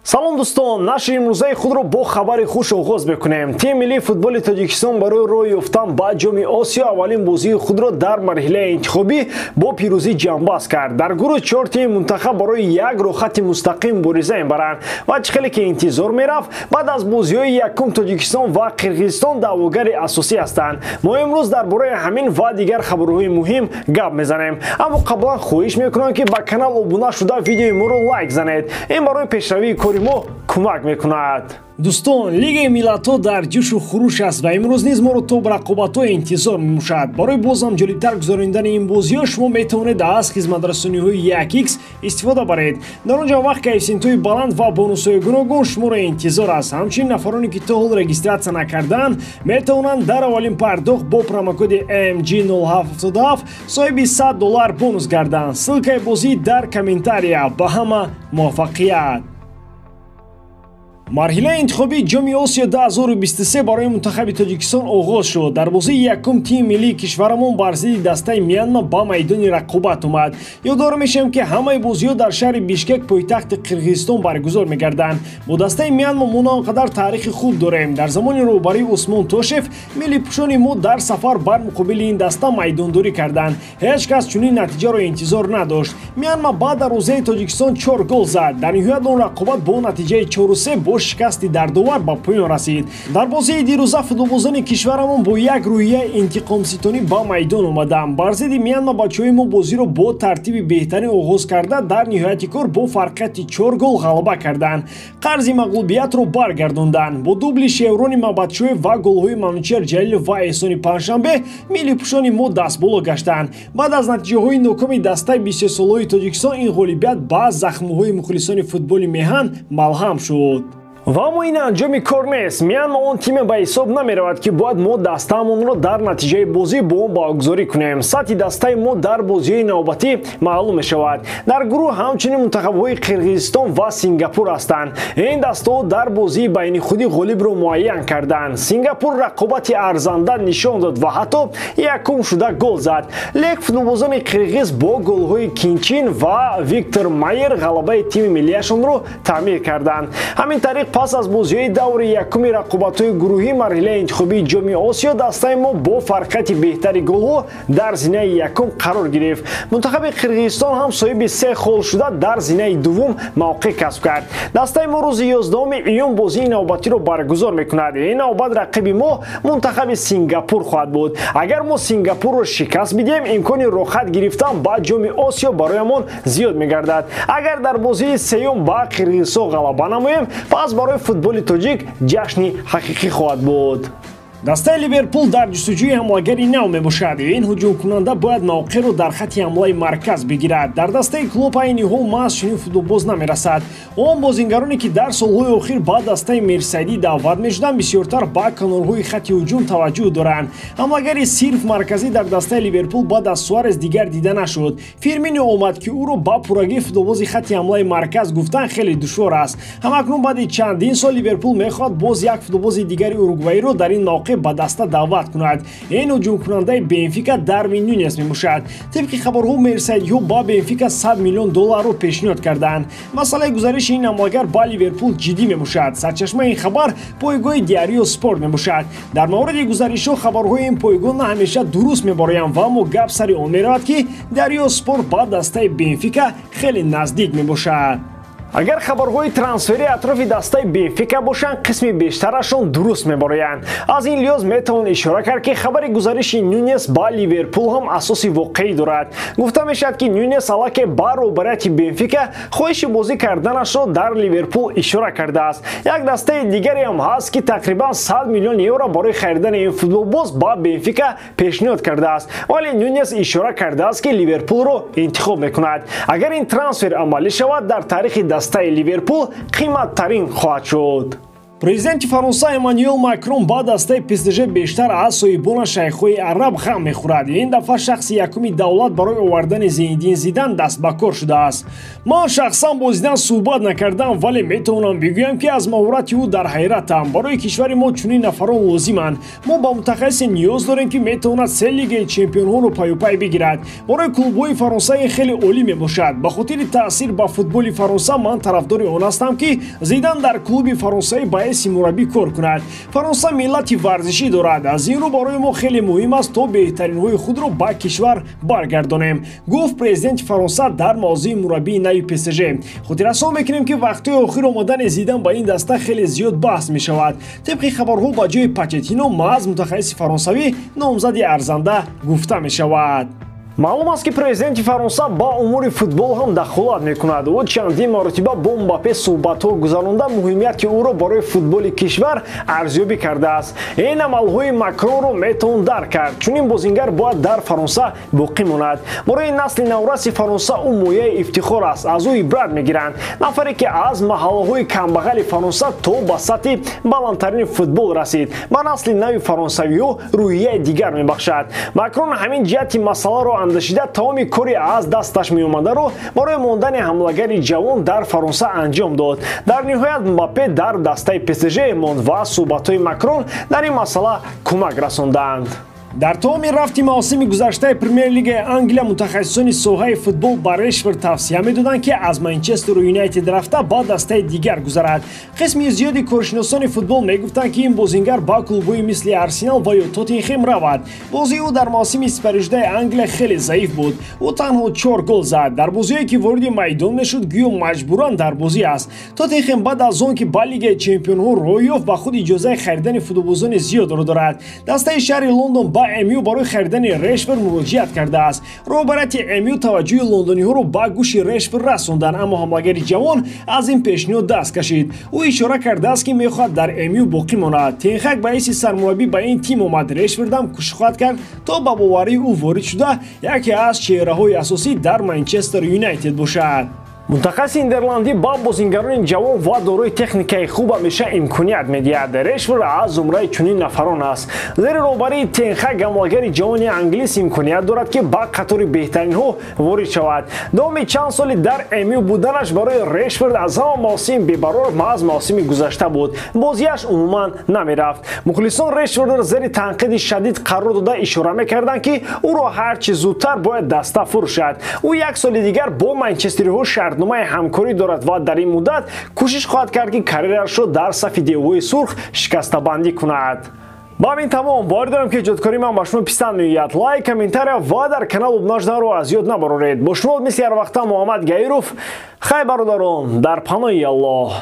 салом дӯстон, нашри имрӯзаи худро бо хабари хуш оғоз мекунем. Тими миллии футболи Тоҷикистон барои роҳ ёфтан ба ҷоми Осиё аввалин бозии худро дар марҳилаи интихобӣ бо пирӯзӣ ҷамъбаст кард. Дар гурӯҳ 4 тими мунтахаб барои як роҳхати мустақим мубориза мебаранд ва чӣ хеле ки интизор мерафт, баъд аз бозиҳои якум Тоҷикистон ва Қирғизистон даъвогари асосӣ ҳастанд. Мо имрӯз дар бораи ҳамин ва дигар хабарҳои муҳим гап мезанем. Аммо қаблан хоҳиш мекунам ки ба канал обуна шуда видеои моро лайк занед. Ин барои пешравии кори мо кӯмак мекунад. дӯстон, лигаи миллатҳо дар ҷӯшу хуруш аст ва имрӯз низ моро то ба рақобатҳо интизор мебошад. барои бозам ҷолибтар гузарондани ин бозиҳо шумо метавонед аз хизматрасониҳои 1x истифода баред. дар он ҷо вақт коэффициентҳои баланд ва бонусҳои гуногун шуморо интизор аст. ҳамчунин нафароне ки то ҳол регистратсия накардаанд метавонанд дар аввалин пардохт бо промокоди AMG0777 соҳиби $100 бонус гарданд. ссилкаи бозӣ дар комментария. ба ҳама муваффақият. марҳилаи интихобии ҷоми Осиё 2023 барои мунтахаби Тоҷикистон оғоз шуд. дар бозии якум тими миллии кишварамон бар зидди дастаи Мянма ба майдони рақобат омад. ёдор мешавем ки ҳамаи бозиҳо дар шаҳри Бишкек пойтахти Қирғизистон баргузор мегарданд. бо дастаи Мянма мо на он қадар таърихи хуб дорем. дар замони роҳбарии Усмон Тошев миллипӯшони мо дар сафар бар муқобили ин даста майдондорӣ карданд. ҳеҷ кас чунин натиҷаро интизор надошт. Мянма баъд дарвозаи Тоҷикистон 4 гол зад. дар ниҳоят он рақобат бо натиҷаи 4-3 бо шикасти дардовар ба поён расид. дар бозии дирӯза футболбозони кишварамон бо як рӯҳияи интиқомситонӣ ба майдон омаданд. бар зидди Мянма бачаҳои мо бозиро бо тартиби беҳтарин оғоз карда дар ниҳояти кор бо фарқияти 4 гол ғалаба карданд. қарзи мағлубиятро баргардонданд. бо дубли Шеврони Мабадшоев ва голҳои Манучер Ҷалилов ва Эҳсони Панҷшанбе миллипӯшони мо дастболо гаштанд. баъд аз натиҷаҳои нокоми дастаи 20-солаҳои Тоҷикистон ин ғолибият ба захмҳои мухлисони футболи меҳан малҳам шуд. ва аммо ин анҷоми кор нест. Мянма он тиме ба ҳисоб намеравад ки бояд мо дастаамонро дар натиҷаи бозӣ бо он баҳогузорӣ кунем. сатҳи дастаи мо дар бозиҳои навбатӣ маълум мешавад. дар гурӯҳ ҳамчунин мунтахабҳои Қирғизистон ва Сингапур ҳастанд. ин дастаҳо дар бозии байни худӣ ғолибро муайян карданд. Сингапур рақобати арзанда нишон дод ва ҳатто якум шуда гол зад. лек футболбозони қирғиз бо голҳои Кинчин ва Виктор Майер ғалабаи тими миллияшонро таъмир карданд. ҳамин тариқ пас аз бозиҳои даври якуми рақобатҳои гурӯҳӣ марҳилаи интихобии ҷоми Осиё дастаи мо бо фарқияти беҳтари голҳо дар зинаи якум қарор гирифт. мунтахаби Қирғизистон ҳам соҳиби 3 хол шуда дар зинаи дуввум мавқеъ касб кард. дастаи мо рӯзи 11 июн бозии навбатиро баргузор мекунад. ин навбат рақиби мо мунтахаби Сингапур хоҳад буд. агар мо Сингапурро шикаст бидиҳем, имкони роҳат гирифтан ба ҷоми Осиё бароямон зиёд мегардад. агар дар бозии сеюм ба Қирғизистон ғалаба намоем, пас барои футболи тоҷик ҷашни ҳақиқӣ хоҳад буд. дастаи Ливерпул дар ҷустуҷӯи ҳамлагари нав мебошад. ин ҳуҷумкунанда бояд мавқеъро дар хати ҳамлаи марказ бигирад. дар дастаи Клоп айни ҳол маҳз чунин футболбоз намерасад. он бозингароне ки дар солҳои охир ба дастаи Мерсайдӣ даъват мешуданд бисёртар ба канорҳои хати ҳуҷум таваҷҷӯҳ доранд. ҳамлагари сирф марказӣ дар дастаи Ливерпул баъд аз Суарес дигар дида нашуд. Фирмино омад ки ӯро ба пуррагии футболбози хати ҳамлаи марказ гуфтан хеле душвор аст. ҳамакнун баъди чандин сол Ливерпул мехоҳад боз як футболбози дигари уругвайиро дар ин мавқеъ ба даста даъват кунад. ин ҳуҷумкунандаи Бенфика Дарвин Нунес мебошад. тибқи хабарҳо Мерсайдиҳо ба Бенфика $100 миллион пешниҳод карданд. масъалаи гузариши ин ҳамлагар ба Ливерпул ҷиддӣ мебошад. сарчашмаи ин хабар пойгоҳи Диарио Спорт мебошад. дар мавриди гузаришҳо хабарҳои ин пойгоҳ на ҳамеша дуруст мебароянд ва аммо гап сари он меравад ки Диарио Спорт ба дастаи Бенфика хеле наздик мебошад. агар хабарҳои трансфери атрофи дастаи Бенфика бошанд, қисми бештарашон дуруст мебароянд. аз ин лиҳоз метавон ишора кард ки хабари гузариши Нунес ба Ливерпул ҳам асоси воқеӣ дорад. гуфта мешавад ки Нунес аллакай ба роҳбарияти Бенфика хоҳиши бозӣ карданашро дар Ливерпул ишора кардааст. як дастаи дигаре ҳам ҳаст ки тақрибан $100 миллион барои харидани ин футболбоз ба Бенфика пешниҳод кардааст, вале Нунес ишора кардааст ки Ливерпулро интихоб мекунад. агар ин трансфер амалӣ шавад, дар таърихи дастаи Ливерпул қиматтарин хоҳад шуд. Президенти Фаронса Эммануэл Макрон ба дастаи ПСЖ бештар аз соҳибона шайхҳои араб ғам мехӯрад. Ин дафъа шахси якуми давлат барои овардани Зейниддин Зидан даст ба кор шудааст. Ман шахсан бо Зидан суҳбат накардам, вале метавонам бигӯям, ки аз маҳорати ӯ дар ҳайратам. Барои кишвари мо чунин нафарон лозиманд. Мо ба мутахассисе ниёз дорем, ки метавонад се Лигаи Чемпионҳоро паюпай бигирад. Барои клубҳои Фаронса ин хеле олӣ мебошад. Ба хотири таъсир ба футболи Фаронса ман тарафдори он ҳастам, ки Зидан дар клуби фаронсаӣ ба мураббӣ кор кунад. Фаронса миллати варзишӣ дорад. Аз ин рӯ барои мо хеле муҳим аст то беҳтаринҳои худро ба кишвар баргардонем, гуфт президенти Фаронса дар мавзӯи мураббии нави ПСЖ. Хотиррасон мекунем, ки вақтҳои охир омадани Зидан ба ин даста хеле зиёд баҳс мешавад. Табқи хабарҳо ба ҷои Почеттино маъз мутахассиси фаронсавӣ номзади арзанда гуфта мешавад. Маълум аст, ки президенти Фаронса ба умури футбол ҳам дахолат мекунад. ӯ чандин маротиба бо Мбаппе суҳбатҳо гузаронда муҳимияти ӯро барои футболи кишвар арзёбӣ кардааст. ин амалҳои Макронро метавон дарк кард. Чунин бозингар бояд дар Фаронса боқӣ монад. Барои насли навраси Фаронса ӯ мояи ифтихор аст. аз ӯ ибрат мегиранд. нафаре, ки аз маҳаллаҳои камбағали Фаронса то ба сатҳи баландтарини футбол расид, ба насли нави фаронсавиҳо рӯҳияи дигар мебахшад. Макрон ҳамин ҷиҳати масъаларо андешида тамоми кори аз дасташ меомадаро барои мондани ҳамлагари ҷавон дар Фаронса анҷом дод. дар ниҳоят Мбаппе дар дастаи ПСЖ монд ва суҳбатҳои Макрон дар ин масъала кӯмак расонданд. дар тамоми рафти мавсими гузаштаи Премер Лигаи Англия мутахассисони соҳаи футбол ба Решфорд тавсия медоданд, ки аз Манчестер Юнайтед рафта ба дастаи дигар гузарад. қисми зиёди коршиносони футбол мегуфтанд, ки ин бозингар ба клубҳои мисли Арсенал ва ё Тоттенхем равад. бозии ӯ дар мавсими Суперлигаи Англия хеле заиф буд. ӯ танҳо 4 гол зад. дар бозие ки вориди майдон мешуд, гӯё маҷбуран дар бозӣ аст. Тоттенхем баъд аз он ки ба Лигаи Чемпионҳо роҳ ёфт, ба худ иҷозаи харидани футболбозони зиёдро дорад. дастаи шаҳри Лондон ба МЮ барои харидани Решфорд муроҷиат кардааст. роҳбарияти МЮ таваҷҷӯҳи лондониҳоро ба гӯши Решфорд расондан, аммо ҳамлагари ҷавон аз ин пешниҳод даст кашид. ӯ ишора кардааст, ки мехоҳад дар МЮ боқӣ монад. Тенхак ба ҳайси сармураббӣ ба ин тим омад. Решфордам кӯшиш хоҳад кард то ба боварии ӯ ворид шуда яке аз чеҳраҳои асосӣ дар Манчестер Юнайтед бошад. мутахассиси нидерландӣ ба бозингарони ҷавон ва дорои техникаи хуб ҳамеша имконият медиҳад. Решфорд аз зумраи чунин нафарон аст. зери роҳбарии Тенхак ҳамлагари ҷавони англис имконият дорад, ки ба қатори беҳтаринҳо ворид шавад. давоми чанд соли дар МЮ буданаш барои Решфорд аз ҳама мавсим бебарор маъз мавсими гузашта буд. бозияш умуман намерафт. мухлисон Решфордро зери танқиди шадид қарор дода ишора мекарданд, ки ӯро ҳарчи зудтар бояд даста фурӯшад. ӯ як соли дигар бо манчестериҳо шартномаи ҳамкорӣ дорад ва дар ин муддат кӯшиш хоҳад кард, ки карьерашро дар сафи девҳои сурх шикастабандӣ кунад. ба ҳамин тамом бовар дорам, ки иҷодкории ман ба шумо писанд меояд. лайк, комментария ва дар канал обуна шуданро аз ёд набароред. бо шумо мисли ҳар вақта Муҳаммад Гаиров. хай бародарон, дар паноҳи Аллоҳ.